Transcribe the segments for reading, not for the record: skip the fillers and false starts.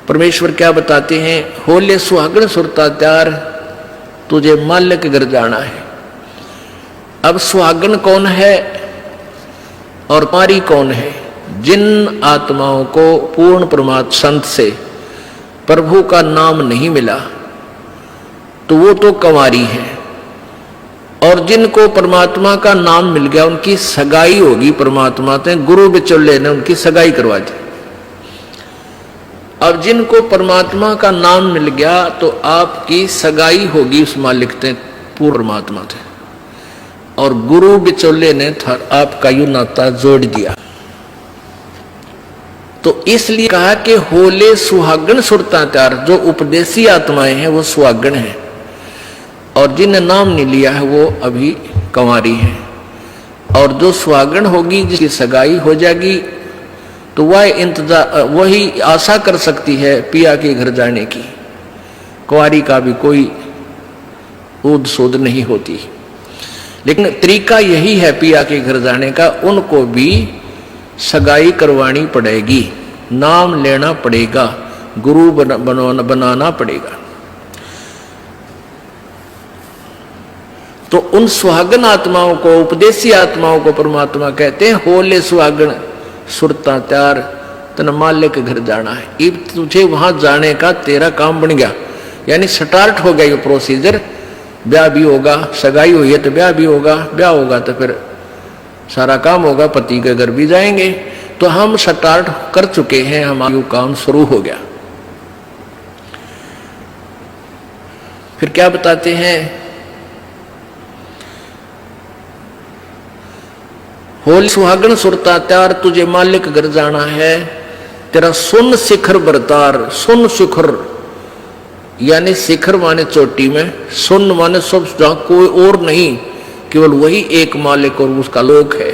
परमेश्वर क्या बताते हैं, होले सुहागण सुरता त्यार तुझे मालिक घर जाना है। अब सुहागण कौन है और कुंवारी कौन है? जिन आत्माओं को पूर्ण परमात्मा संत से प्रभु का नाम नहीं मिला तो वो तो कुंवारी है, और जिनको परमात्मा का नाम मिल गया उनकी सगाई होगी परमात्मा से, गुरु बिचौले ने उनकी सगाई करवा दी। अब जिनको परमात्मा का नाम मिल गया तो आपकी सगाई होगी उस मालिक से, पूर्ण परमात्मा से, और गुरु बिचौले ने आपका यू नाता जोड़ दिया। तो इसलिए कहा कि होले सुहागण सुरता त्यार, जो उपदेशी आत्माएं हैं वो सुहागण हैं, और जिन्हें नाम नहीं लिया है वो अभी कुंवारी है। और जो सुहागण होगी जिसकी सगाई हो जाएगी तो वह इंतजार, वही आशा कर सकती है पिया के घर जाने की। कुंवारी का भी कोई ऊद सूद नहीं होती, लेकिन तरीका यही है पिया के घर जाने का, उनको भी सगाई करवानी पड़ेगी, नाम लेना पड़ेगा, गुरु बनाना पड़ेगा। तो उन सुहागन आत्माओं को, उपदेशी आत्माओं को परमात्मा कहते हैं होले सुहागन सुरता त्यार तन मालिक घर जाना है। अब तुझे वहां जाने का तेरा काम बन गया, यानी स्टार्ट हो गया ये प्रोसीजर। ब्याह भी होगा, सगाई हुई है तो ब्याह भी होगा, ब्याह होगा तो फिर सारा काम होगा, पति के घर भी जाएंगे। तो हम स्टार्ट कर चुके हैं, हमारा काम शुरू हो गया। फिर क्या बताते हैं, होली सुहागण सुरता त्यार तुझे मालिक घर जाना है, तेरा सुन शिखर बरतार। सुन शिखर यानी शिखर माने चोटी में, सुन माने सब, जहां कोई और नहीं, केवल वही एक मालिक और उसका लोक है।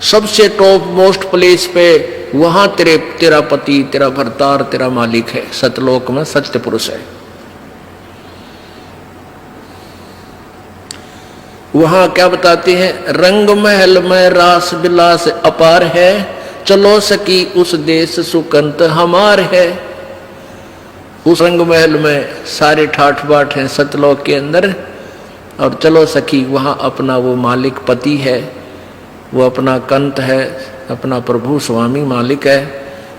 सबसे टॉप मोस्ट प्लेस पे वहां तेरा पति, तेरा भरतार, तेरा मालिक है। सतलोक में सत्य पुरुष है। वहां क्या बताते हैं, रंग महल में रास बिलास अपार है, चलो सकी उस देश सुकंत हमार है। उस रंग महल में सारे ठाठ बाट हैं सतलोक के अंदर, और चलो सखी वहां अपना वो मालिक पति है, वो अपना कंत है, अपना प्रभु स्वामी मालिक है,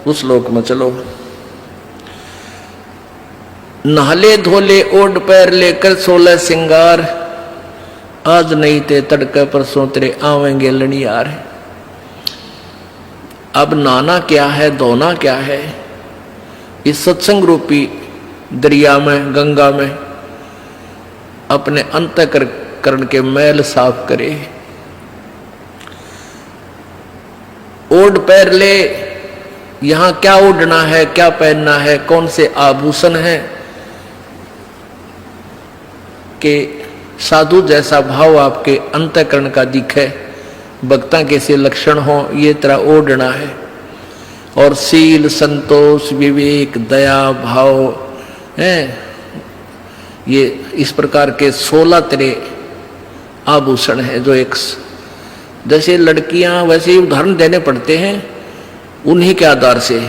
उस लोक में चलो। नहले धोले ओढ़ पैर लेकर 16 सिंगार, आज नहीं ते तड़के परसों तेरे आवेंगे लड़ियार। अब नाना क्या है, धोना क्या है, इस सत्संग रूपी दरिया में, गंगा में अपने अंतःकरण के मैल साफ करे। ओढ़ पैर ले, यहां क्या ओढ़ना है, क्या पहनना है, कौन से आभूषण है, कि साधु जैसा भाव आपके अंतःकरण का दिखे, भक्ता कैसे लक्षण हो, ये तरह ओढ़ना है। और सील, संतोष, विवेक, दया भाव है, ये इस प्रकार के 16 तरह आभूषण है। जो एक जैसे लड़कियां, वैसे उदाहरण देने पड़ते हैं उन्हीं के आधार से।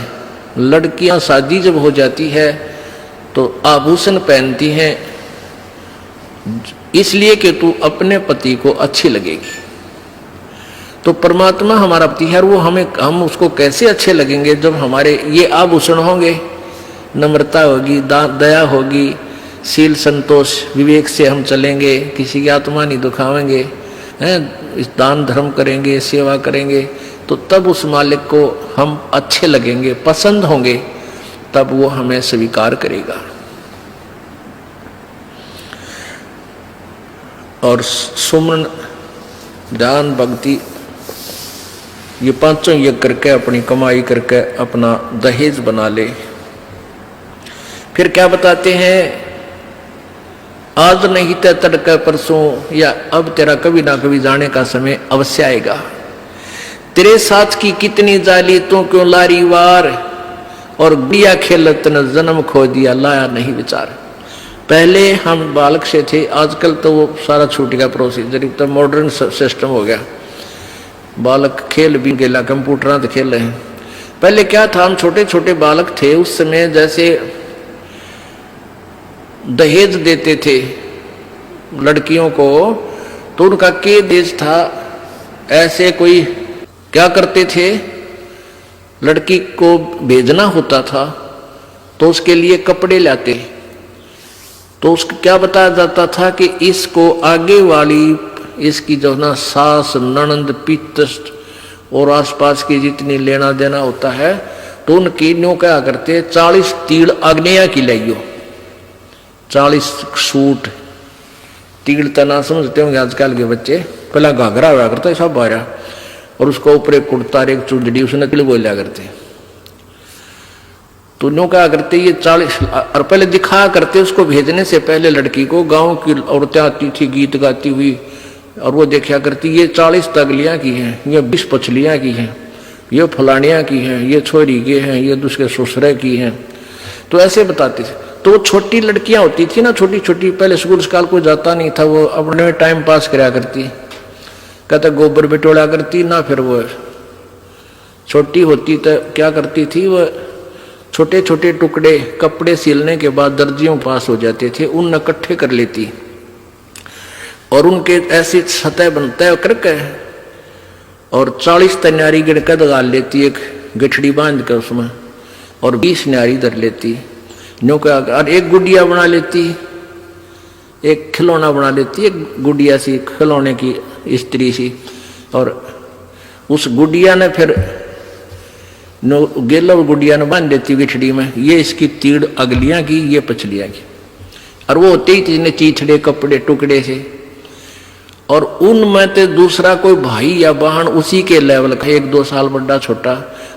लड़कियां शादी जब हो जाती है तो आभूषण पहनती हैं इसलिए कि तू अपने पति को अच्छी लगेगी। तो परमात्मा हमारा पति है, वो हम उसको कैसे अच्छे लगेंगे जब हमारे ये आभूषण होंगे। नम्रता होगी, दया होगी, सील, संतोष, विवेक से हम चलेंगे, किसी की आत्मा नहीं दुखावेंगे, हैं, दान धर्म करेंगे, सेवा करेंगे, तो तब उस मालिक को हम अच्छे लगेंगे, पसंद होंगे, तब वो हमें स्वीकार करेगा। और सुमन, ध्यान, भक्ति, ये पांचों यज्ञ करके अपनी कमाई करके अपना दहेज बना ले। फिर क्या बताते हैं, आज नहीं तो तड़के परसों, या अब तेरा कभी ना कभी जाने का समय अवश्य आएगा। तेरे साथ की कितनी जाली तू क्यों लारी वार, और गुड़िया खेलत न जन्म खो दिया लाया नहीं विचार। पहले हम बालक से थे, आजकल तो वो सारा छूट गया प्रोसीजर, तो मॉडर्न सिस्टम हो गया। बालक खेल भी गेला, कंप्यूटर तो खेल रहे हैं। पहले क्या था, हम छोटे छोटे बालक थे उस समय, जैसे दहेज देते थे लड़कियों को, तो उनका के देश था, ऐसे कोई क्या करते थे, लड़की को भेजना होता था तो उसके लिए कपड़े लाते, तो उसको क्या बताया जाता था कि इसको आगे वाली इसकी जो ना सास ननंद पितृष्ट और आसपास की जितनी लेना देना होता है, तो उनकी न्यों क्या करते, 40 तीड़ अग्निया की लाइयो, 40 सूट, तीड़ तना समझते होंगे आजकल के बच्चे, पहला घाघरा हुआ करता है सब बारह, और उसको ऊपर एक कुर्ता एक चुंदड़ी उसने तिल बोलिया करते, तो न्यों क्या करते ये 40, और पहले दिखाया करते उसको भेजने से पहले लड़की को, गांव की औरतें आती थी गीत गाती हुई, और वो देखा करती ये 40 तगलियां की हैं, ये 20 पछलियां की हैं, ये फलानियां की हैं, ये छोरी के हैं, ये दूसरे ससुरे की हैं, तो ऐसे बताते थे। तो वो छोटी लड़कियां होती थी ना, छोटी छोटी, पहले स्कूल स्काल को जाता नहीं था, वो अपने टाइम पास कराया करती, कहता गोबर बिटोड़ा करती ना, फिर वो छोटी होती तो क्या करती थी, वो छोटे छोटे टुकड़े कपड़े सिलने के बाद दर्जियों पास हो जाते थे, उन इकट्ठे कर लेती और उनके ऐसी सतह बनता है करके, और 40 तन्यारी गिड़का डाल लेती, एक गठड़ी बांध कर उसमें, और 20 न्यारी धर लेती, न्यों का, और एक गुड़िया बना लेती, एक खिलौना बना लेती, एक गुड़िया सी खिलौने की स्त्री सी, और उस गुड़िया ने फिर गेला गुड़िया ने बांध देती गिठड़ी में, ये इसकी तीड़ अगलियां की, ये पछलियां की, और वो होते ही जिन्हें चीथड़े कपड़े टुकड़े से, और उनमें तो दूसरा कोई भाई या बहन उसी के लेवल का, 1-2 साल बड़ा छोटा,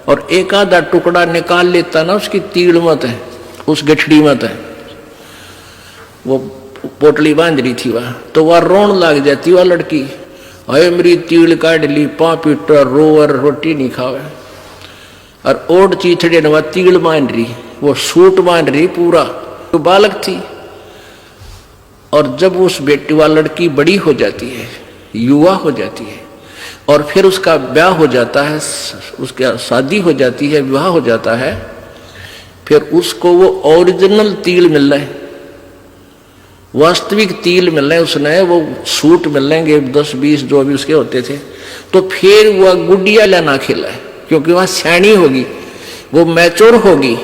और एक आधा टुकड़ा निकाल लेता ना उसकी तीड़ मत है, उस गठड़ी मत है, वो पोटली बांध रही थी वह, तो वह रोन लग जाती वह लड़की, अरे मेरी तीड़ काट ली, पापीटर रोवर रोटी नहीं खावे, और ओढ़ चीथड़े ने वह तीड़ बांध रही, वो सूट बांध रही पूरा, तो बालक थी। और जब उस बेटी वाली लड़की बड़ी हो जाती है, युवा हो जाती है, और फिर उसका ब्याह हो जाता है, उसकी शादी हो जाती है, विवाह हो जाता है, फिर उसको वो ओरिजिनल तिल मिल रहा है, वास्तविक तिल मिल रहे हैं, उसने वो सूट मिल लेंगे 10-20 जो भी उसके होते थे, तो फिर वह गुड़िया लेना खेला है, क्योंकि वह सैनी होगी, वो मैच्योर होगी।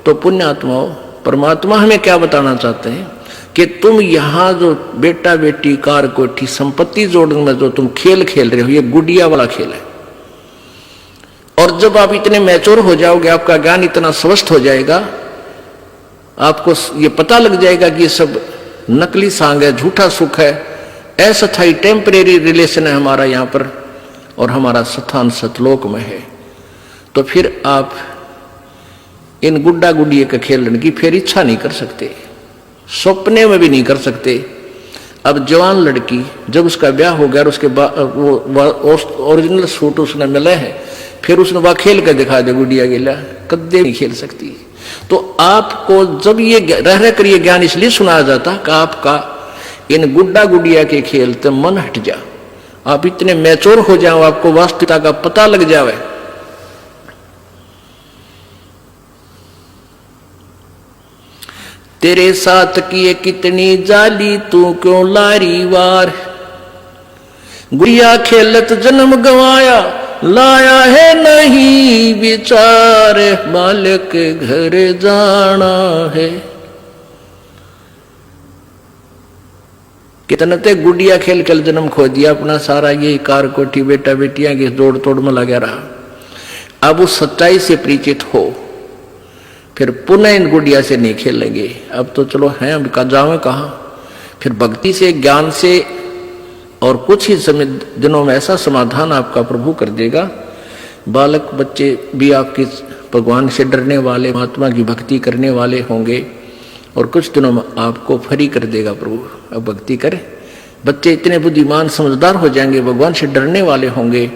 तो पुण्यात्माओं, परमात्मा हमें क्या बताना चाहते हैं कि तुम यहाँ जो बेटा बेटी कार कोठी संपत्ति जोड़ने में जो तुम खेल खेल रहे हो, ये गुड़िया वाला खेल है। और जब आप इतने मैच्योर हो जाओगे, आपका ज्ञान इतना स्वस्थ हो जाएगा, आपको ये पता लग जाएगा कि ये सब नकली सांग है, झूठा सुख है, अस्थायी टेम्परेरी रिलेशन है हमारा यहाँ पर, और हमारा स्थान सतलोक में है। तो फिर आप इन गुड्डा गुड़िए के खेलने की फिर इच्छा नहीं कर सकते, सपने में भी नहीं कर सकते। अब जवान लड़की जब उसका ब्याह हो गया और उसके बाद वो ओरिजिनल सूट उसने मिले हैं, फिर उसने वह खेल कर दिखा दे गुड़िया गिला, कदे नहीं खेल सकती। तो आपको जब ये रह रह कर ये ज्ञान इसलिए सुनाया जाता कि आपका इन गुड्डा गुड़िया के खेल से मन हट जा, आप इतने मैच्योर हो जाओ, आपको वास्तविकता का पता लग जावे। तेरे साथ किए कितनी जाली, तू क्यों लारी वार, गुड़िया खेलत जन्म गवाया, लाया है नहीं विचार, बालक घर जाना है। कितने ते गुड़िया खेल खेल जन्म खो दिया अपना सारा, ये कार कोठी बेटा बेटियां की जोड़ तोड़ में लगा रहा। अब उस सच्चाई से परिचित हो, फिर पुनः इन गुड़िया से नहीं खेलेंगे। अब तो चलो हैं, अब का जावे कहाँ, फिर भक्ति से ज्ञान से और कुछ ही समय दिनों में ऐसा समाधान आपका प्रभु कर देगा। बालक बच्चे भी आपके भगवान से डरने वाले, महात्मा की भक्ति करने वाले होंगे, और कुछ दिनों में आपको फ्री कर देगा प्रभु। अब भक्ति करें, बच्चे इतने बुद्धिमान समझदार हो जाएंगे, भगवान से डरने वाले होंगे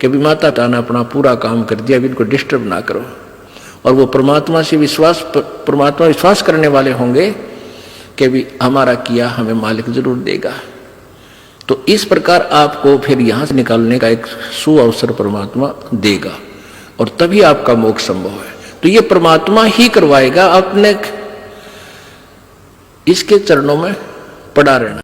कि भी माता पिता ने अपना पूरा काम कर दिया, अभी इनको डिस्टर्ब ना करो। और वो परमात्मा से विश्वास करने वाले होंगे कि भी हमारा किया हमें मालिक जरूर देगा। तो इस प्रकार आपको फिर यहाँ से निकालने का एक सुअवसर परमात्मा देगा। और तभी आपका मोक्ष संभव है। तो ये परमात्मा ही करवाएगा, आपने इसके चरणों में पड़ा रहना।